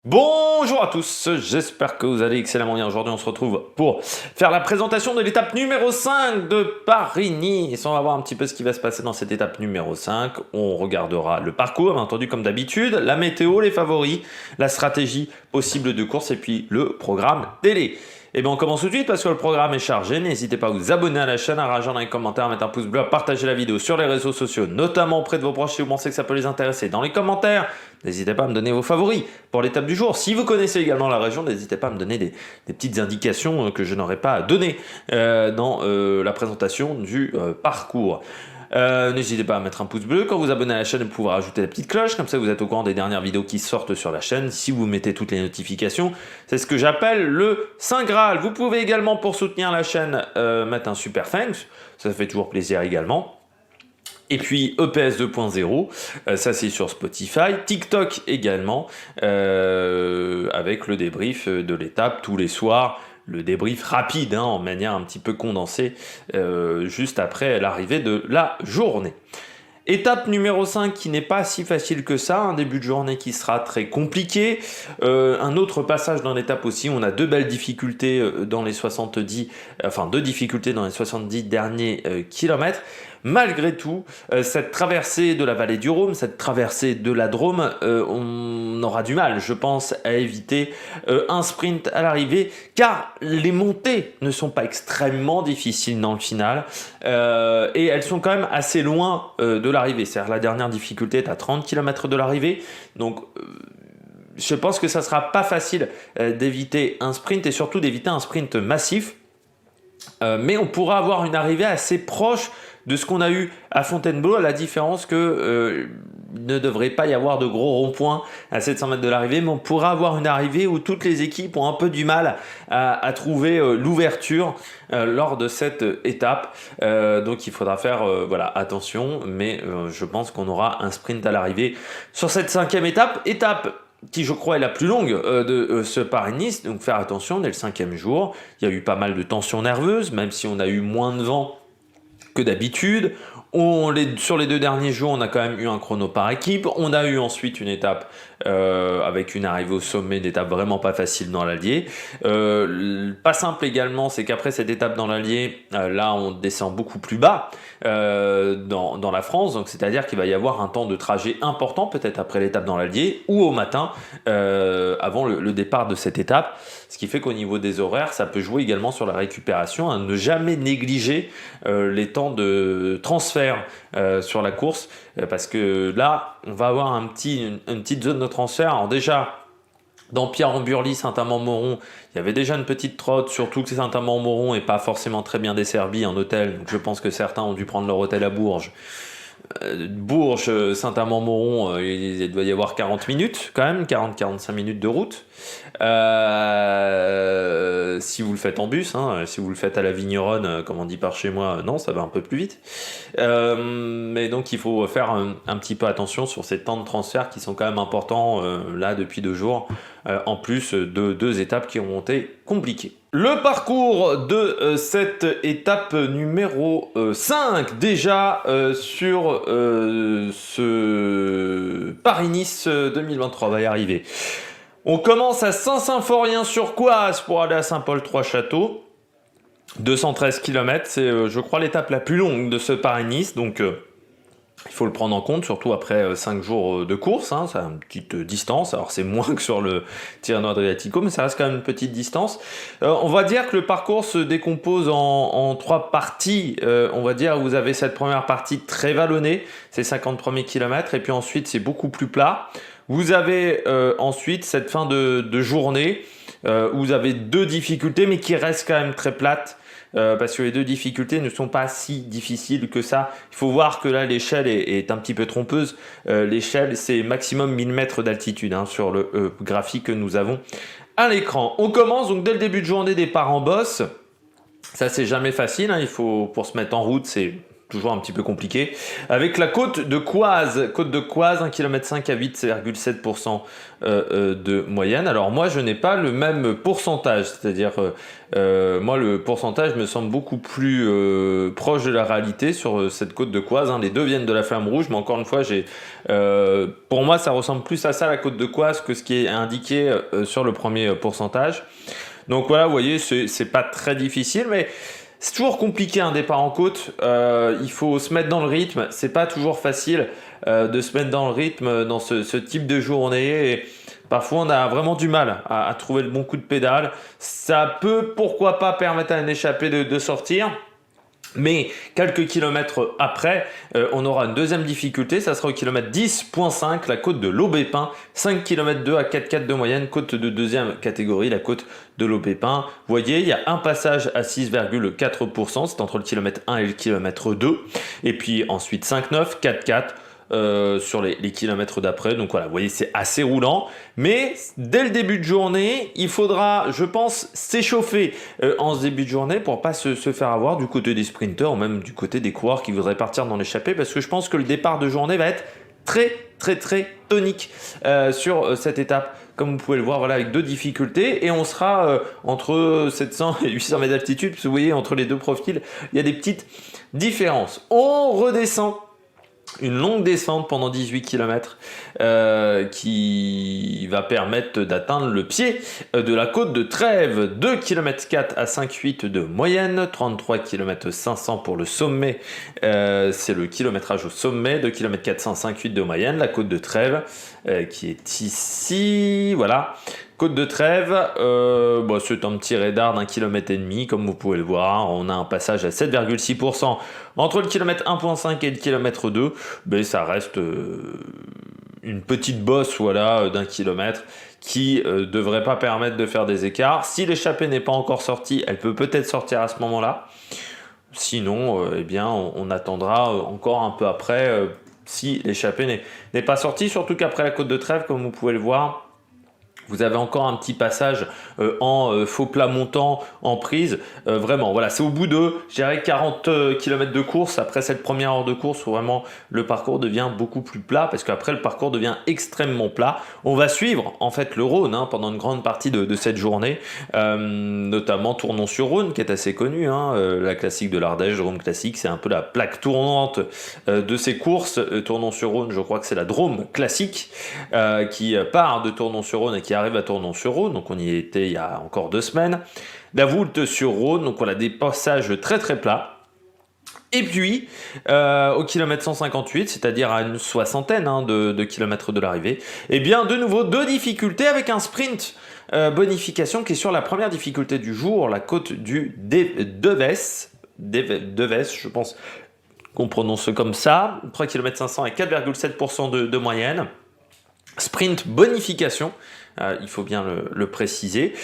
Bonjour à tous, j'espère que vous allez excellemment bien. Aujourd'hui on se retrouve pour faire la présentation de l'étape numéro 5 de Paris-Nice. On va voir un petit peu ce qui va se passer dans cette étape numéro 5. On regardera le parcours, bien entendu comme d'habitude, la météo, les favoris, la stratégie possible de course et puis le programme télé. Et bien on commence tout de suite parce que le programme est chargé. N'hésitez pas à vous abonner à la chaîne, à réagir dans les commentaires, à mettre un pouce bleu, à partager la vidéo sur les réseaux sociaux, notamment auprès de vos proches si vous pensez que ça peut les intéresser. Dans les commentaires, n'hésitez pas à me donner vos favoris pour l'étape du jour. Si vous connaissez également la région, n'hésitez pas à me donner des petites indications que je n'aurais pas à donner dans la présentation du parcours. N'hésitez pas à mettre un pouce bleu. Quand vous abonnez à la chaîne, vous pouvez rajouter la petite cloche. Comme ça, vous êtes au courant des dernières vidéos qui sortent sur la chaîne. Si vous mettez toutes les notifications, c'est ce que j'appelle le Saint Graal. Vous pouvez également, pour soutenir la chaîne, mettre un super thanks. Ça fait toujours plaisir également. Et puis EPS 2.0, ça c'est sur Spotify, TikTok également, avec le débrief de l'étape tous les soirs, le débrief rapide, en manière un petit peu condensée, juste après l'arrivée de la journée. Étape numéro 5 qui n'est pas si facile que ça, un début de journée qui sera très compliqué, un autre passage dans l'étape aussi, on a deux belles difficultés dans les 70, enfin deux difficultés dans les 70 derniers kilomètres. Malgré tout, cette traversée de la vallée du Rhône, cette traversée de la Drôme, on aura du mal, je pense, à éviter un sprint à l'arrivée, car les montées ne sont pas extrêmement difficiles dans le final, et elles sont quand même assez loin de l'arrivée. C'est-à-dire la dernière difficulté est à 30 km de l'arrivée, donc je pense que ça sera pas facile d'éviter un sprint, et surtout d'éviter un sprint massif, mais on pourra avoir une arrivée assez proche de ce qu'on a eu à Fontainebleau, à la différence que ne devrait pas y avoir de gros ronds-points à 700 mètres de l'arrivée, mais on pourra avoir une arrivée où toutes les équipes ont un peu du mal à trouver l'ouverture lors de cette étape. Donc il faudra faire voilà, attention, mais je pense qu'on aura un sprint à l'arrivée sur cette 5e étape qui je crois est la plus longue de ce Paris-Nice, donc faire attention dès le 5e jour. Il y a eu pas mal de tensions nerveuses, même si on a eu moins de vent que d'habitude. Sur les 2 derniers jours, on a quand même eu un chrono par équipe. On a eu ensuite une étape avec une arrivée au sommet, une étape vraiment pas facile dans l'Allier. Pas simple également, c'est qu'après cette étape dans l'Allier, là on descend beaucoup plus bas dans la France. Donc c'est-à-dire qu'il va y avoir un temps de trajet important, peut-être après l'étape dans l'Allier ou au matin, avant le départ de cette étape. Ce qui fait qu'au niveau des horaires, ça peut jouer également sur la récupération, ne jamais négliger les temps de transfert sur la course, parce que là, on va avoir une petite zone de transfert. Alors déjà, dans Pierre-en-Burly, Saint-Amand-Moron, il y avait déjà une petite trotte, surtout que Saint-Amand-Moron n'est pas forcément très bien desservi en hôtel, donc je pense que certains ont dû prendre leur hôtel à Bourges. Bourges, Saint-Amand-Moron, il doit y avoir 40 minutes quand même, 40-45 minutes de route. Si vous le faites en bus, si vous le faites à la Vigneronne, comme on dit par chez moi, non, ça va un peu plus vite. Mais donc il faut faire un petit peu attention sur ces temps de transfert qui sont quand même importants là depuis 2 jours, en plus de 2 étapes qui ont été compliquées. Le parcours de cette étape numéro 5, déjà sur ce Paris-Nice 2023, on va y arriver. On commence à Saint-Symphorien-sur-Coise pour aller à Saint-Paul-Trois-Châteaux. 213 km, c'est je crois l'étape la plus longue de ce Paris-Nice, donc il faut le prendre en compte, surtout après 5 jours de course, c'est une petite distance, alors c'est moins que sur le Tirreno Adriatico, mais ça reste quand même une petite distance. On va dire que le parcours se décompose en 3 parties, on va dire vous avez cette première partie très vallonnée, c'est 50 premiers kilomètres, et puis ensuite c'est beaucoup plus plat. Vous avez ensuite cette fin de journée, où vous avez 2 difficultés, mais qui restent quand même très plates, parce que les 2 difficultés ne sont pas si difficiles que ça. Il faut voir que là l'échelle est un petit peu trompeuse. L'échelle c'est maximum 1000 mètres d'altitude sur le graphique que nous avons à l'écran. On commence donc dès le début de journée, départ en bosse. Ça c'est jamais facile, il faut, pour se mettre en route, c'est toujours un petit peu compliqué. Avec la côte de Coise, 1,5 km à 8,7% de moyenne. Alors moi, je n'ai pas le même pourcentage, c'est-à-dire moi, le pourcentage me semble beaucoup plus proche de la réalité sur cette côte de Coise. Les deux viennent de la Flamme Rouge, mais encore une fois, pour moi, ça ressemble plus à ça, la côte de Coise, que ce qui est indiqué sur le premier pourcentage. Donc voilà, vous voyez, c'est pas très difficile, mais c'est toujours compliqué un départ en côte. Il faut se mettre dans le rythme. C'est pas toujours facile de se mettre dans le rythme dans ce type de journée. Et parfois, on a vraiment du mal à trouver le bon coup de pédale. Ça peut, pourquoi pas, permettre à un échappé de sortir. Mais quelques kilomètres après, on aura une deuxième difficulté, ça sera au kilomètre 10,5, la côte de l'Aubépin, 5 km 2 à 4,4 de moyenne, côte de deuxième catégorie, la côte de l'Aubépin. Vous voyez, il y a un passage à 6,4%, c'est entre le kilomètre 1 et le kilomètre 2, et puis ensuite 5,9, 4,4. Sur les kilomètres d'après. Donc voilà, vous voyez, c'est assez roulant. Mais dès le début de journée, il faudra, je pense, s'échauffer en ce début de journée pour pas se faire avoir du côté des sprinteurs ou même du côté des coureurs qui voudraient partir dans l'échappée, parce que je pense que le départ de journée va être très tonique sur cette étape. Comme vous pouvez le voir, voilà, avec deux difficultés, et on sera entre 700 et 800 mètres d'altitude, parce que vous voyez, entre les deux profils, il y a des petites différences. On redescend. Une longue descente pendant 18 km qui va permettre d'atteindre le pied de la côte de Trèves, 2 km 4 à 5,8 de moyenne, 33 km 500 pour le sommet, c'est le kilométrage au sommet, 2 km 400 5,8 de moyenne, la côte de Trèves qui est ici, voilà. Côte de Trèves, c'est un petit radar d'1,5 km, comme vous pouvez le voir. On a un passage à 7,6% entre le kilomètre 1,5 et le kilomètre 2. Mais ça reste une petite bosse d'1 kilomètre qui devrait pas permettre de faire des écarts. Si l'échappée n'est pas encore sortie, elle peut peut-être sortir à ce moment-là. Sinon, on attendra encore un peu après si l'échappée n'est pas sortie. Surtout qu'après la côte de Trèves, comme vous pouvez le voir, vous avez encore un petit passage en faux plat montant en prise. Vraiment, voilà, c'est au bout de, je dirais, 40 km de course. Après cette première heure de course où vraiment le parcours devient beaucoup plus plat, parce qu'après le parcours devient extrêmement plat. On va suivre en fait le Rhône pendant une grande partie de cette journée, notamment Tournon-sur-Rhône qui est assez connu. La classique de l'Ardèche, Drôme classique, c'est un peu la plaque tournante de ces courses. Tournon-sur-Rhône, je crois que c'est la Drôme classique qui part de Tournon-sur-Rhône et qui arrive à Tournon-sur-Rhône, donc on y était il y a encore 2 semaines. La Voulte-sur-Rhône, donc on a des passages très plats. Et puis, au kilomètre 158, c'est-à-dire à une soixantaine de kilomètres de l'arrivée, de nouveau 2 difficultés avec un sprint bonification qui est sur la première difficulté du jour, la côte du Deves, je pense qu'on prononce comme ça, 3 km 500 et 4,7% de moyenne. Sprint bonification, il faut bien le préciser,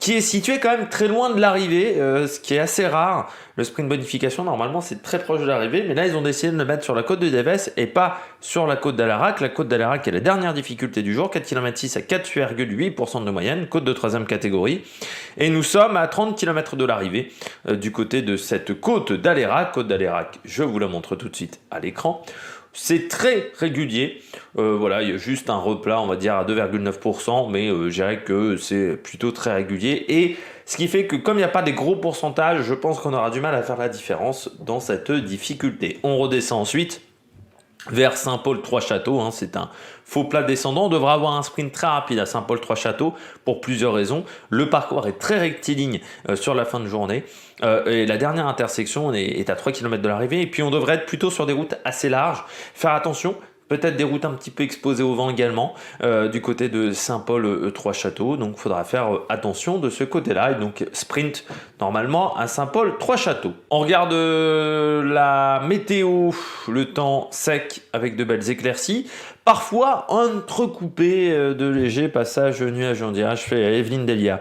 qui est situé quand même très loin de l'arrivée, ce qui est assez rare. Le sprint bonification, normalement, c'est très proche de l'arrivée, mais là, ils ont décidé de le mettre sur la côte de Deves et pas sur la côte d'Alarac. La côte d'Alarac est la dernière difficulté du jour, 4 km 6 à 4,8% de moyenne, côte de 3e catégorie. Et nous sommes à 30 km de l'arrivée du côté de cette côte d'Alarac. Côte d'Alarac, je vous la montre tout de suite à l'écran. C'est très régulier, il y a juste un replat, on va dire, à 2,9%, mais je dirais que c'est plutôt très régulier. Et ce qui fait que comme il n'y a pas des gros pourcentages, je pense qu'on aura du mal à faire la différence dans cette difficulté. On redescend ensuite vers Saint-Paul-Trois-Châteaux, c'est un faux plat descendant. On devra avoir un sprint très rapide à Saint-Paul-Trois-Châteaux pour plusieurs raisons. Le parcours est très rectiligne sur la fin de journée. Et la dernière intersection est à 3 km de l'arrivée. Et puis on devrait être plutôt sur des routes assez larges. Faire attention, peut-être des routes un petit peu exposées au vent également, du côté de Saint-Paul-Trois-Châteaux. Donc il faudra faire attention de ce côté-là. Et donc sprint normalement à Saint-Paul-Trois-Châteaux. On regarde la météo, le temps sec avec de belles éclaircies. Parfois entrecoupé de légers passages nuageux, on dirait, je fais Evelyne Delia.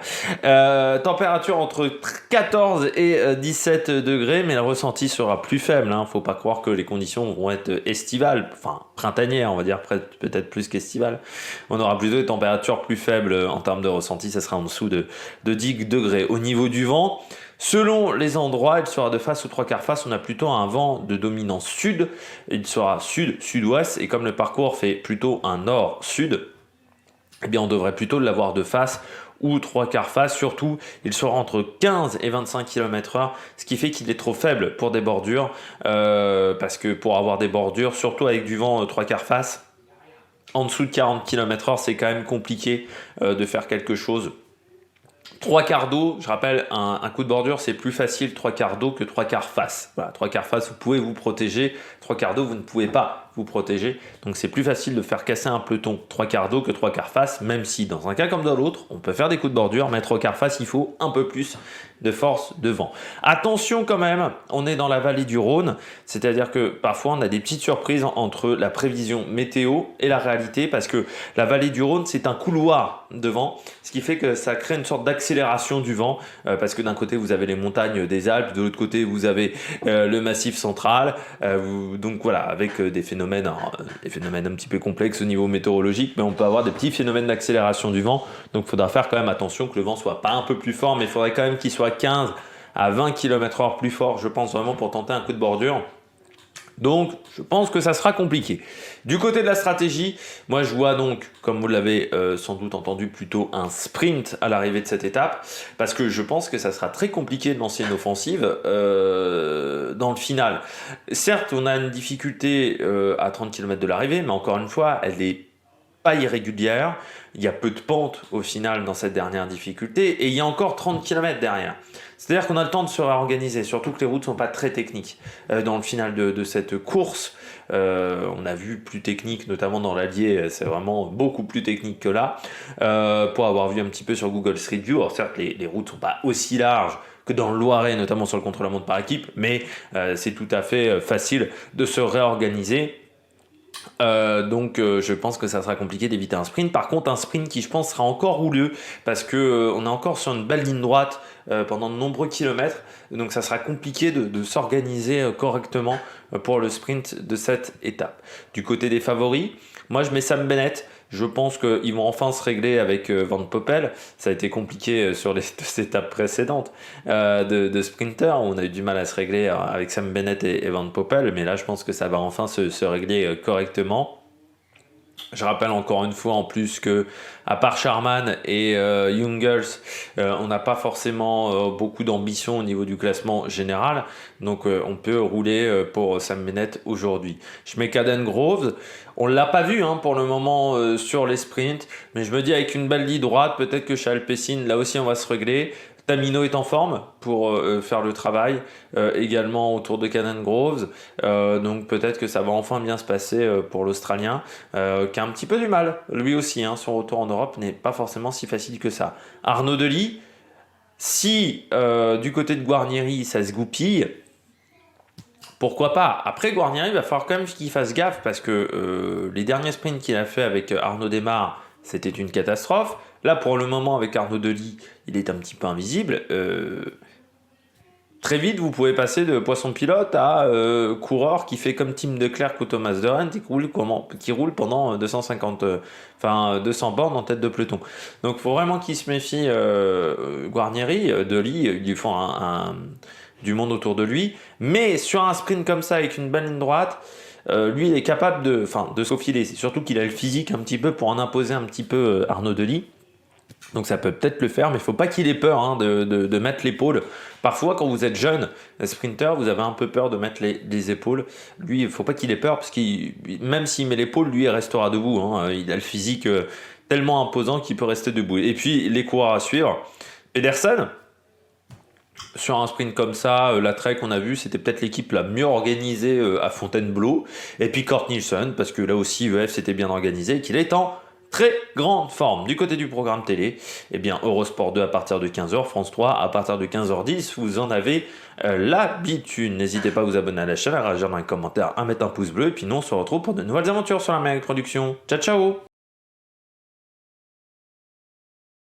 Température entre 14 et 17 degrés, mais le ressenti sera plus faible. Faut pas croire que les conditions vont être estivales, enfin printanières, on va dire peut-être plus qu'estivales. On aura plutôt des températures plus faibles en termes de ressenti, ça sera en dessous de 10 degrés. Au niveau du vent, Selon les endroits, il sera de face ou trois quarts face. On a plutôt un vent de dominance sud. Il sera sud-sud-ouest. Et comme le parcours fait plutôt un nord-sud, eh bien on devrait plutôt l'avoir de face ou trois quarts face. Surtout, il sera entre 15 et 25 km/h, ce qui fait qu'il est trop faible pour des bordures. Parce que pour avoir des bordures, surtout avec du vent trois quarts face, en dessous de 40 km/h, c'est quand même compliqué de faire quelque chose. Trois quarts d'eau, je rappelle, un coup de bordure, c'est plus facile trois quarts d'eau que trois quarts face. Voilà, trois quarts face, vous pouvez vous protéger. Trois quarts d'eau, vous ne pouvez pas vous protéger. Donc c'est plus facile de faire casser un peloton trois quarts d'eau que trois quarts face, même si dans un cas comme dans l'autre, on peut faire des coups de bordure, mais trois quarts face, il faut un peu plus de force de vent. Attention quand même, on est dans la vallée du Rhône, c'est-à-dire que parfois on a des petites surprises entre la prévision météo et la réalité, parce que la vallée du Rhône, c'est un couloir de vent, ce qui fait que ça crée une sorte d'accélération du vent, parce que d'un côté vous avez les montagnes des Alpes, de l'autre côté vous avez le massif central, donc voilà, avec des phénomènes un petit peu complexes au niveau météorologique, mais on peut avoir des petits phénomènes d'accélération du vent, donc il faudra faire quand même attention que le vent soit pas un peu plus fort, mais il faudrait quand même qu'il soit 15 à 20 km/h plus fort, je pense vraiment, pour tenter un coup de bordure. Donc, je pense que ça sera compliqué. Du côté de la stratégie, moi je vois donc, comme vous l'avez sans doute entendu, plutôt un sprint à l'arrivée de cette étape, parce que je pense que ça sera très compliqué de lancer une offensive dans le final. Certes, on a une difficulté à 30 km de l'arrivée, mais encore une fois, elle est pas irrégulière. Il y a peu de pente au final dans cette dernière difficulté, et il y a encore 30 km derrière. C'est-à-dire qu'on a le temps de se réorganiser, surtout que les routes ne sont pas très techniques. Dans le final de cette course, on a vu plus technique, notamment dans l'Allier, c'est vraiment beaucoup plus technique que là. Pour avoir vu un petit peu sur Google Street View, alors certes les routes ne sont pas aussi larges que dans le Loiret, notamment sur le contre-la-montre par équipe, mais c'est tout à fait facile de se réorganiser. Donc je pense que ça sera compliqué d'éviter un sprint. Par contre, un sprint qui, je pense, sera encore houleux, parce que on est encore sur une belle ligne droite pendant de nombreux kilomètres, donc ça sera compliqué de s'organiser correctement pour le sprint de cette étape. Du côté des favoris, moi je mets Sam Bennett. Je pense qu'ils vont enfin se régler avec Van Poppel. Ça a été compliqué sur les deux étapes précédentes de sprinter. On a eu du mal à se régler avec Sam Bennett et Van Poppel, mais là je pense que ça va enfin se régler correctement. Je rappelle encore une fois en plus que, à part Charman et Jungels, on n'a pas forcément beaucoup d'ambition au niveau du classement général, donc on peut rouler pour Sam Bennett aujourd'hui. Je mets Caden Groves, on ne l'a pas vu pour le moment sur les sprints, mais je me dis avec une belle ligne droite, peut-être que chez Alpecin, là aussi on va se régler. Tamino est en forme pour faire le travail également autour de Caden Groves, donc peut-être que ça va enfin bien se passer pour l'Australien qui a un petit peu du mal lui aussi, son retour en Europe n'est pas forcément si facile que ça. Arnaud Delis, si du côté de Guarnieri ça se goupille, pourquoi pas. Après, Guarnieri, il va falloir quand même qu'il fasse gaffe, parce que les derniers sprints qu'il a fait avec Arnaud Démare, c'était une catastrophe. Là, pour le moment, avec Arnaud Delis, il est un petit peu invisible. Très vite, vous pouvez passer de poisson pilote à coureur qui fait comme Tim Declercq ou Thomas de Gendt, qui roule pendant 200 bornes en tête de peloton. Donc, il faut vraiment qu'il se méfie. Guarnieri, Delis, ils lui font du monde autour de lui, mais sur un sprint comme ça avec une belle ligne droite, lui il est capable de se faufiler. C'est surtout qu'il a le physique un petit peu pour en imposer un petit peu Arnaud Delis, donc ça peut peut-être le faire, mais il ne faut pas qu'il ait peur de mettre l'épaule. Parfois quand vous êtes jeune sprinter, vous avez un peu peur de mettre les épaules. Lui, il ne faut pas qu'il ait peur, parce que même s'il met l'épaule, lui il restera debout, il a le physique tellement imposant qu'il peut rester debout. Et puis les coureurs à suivre, Pedersen, sur un sprint comme ça, la Trek, on a vu, c'était peut-être l'équipe la mieux organisée à Fontainebleau. Et puis Kort Nielsen, parce que là aussi, EF s'était bien organisé, qu'il est en très grande forme. Du côté du programme télé, Eurosport 2 à partir de 15h, France 3 à partir de 15h10, vous en avez l'habitude. N'hésitez pas à vous abonner à la chaîne, à réagir dans les commentaires, à mettre un pouce bleu, et puis nous on se retrouve pour de nouvelles aventures sur la Mega Production. Ciao ciao.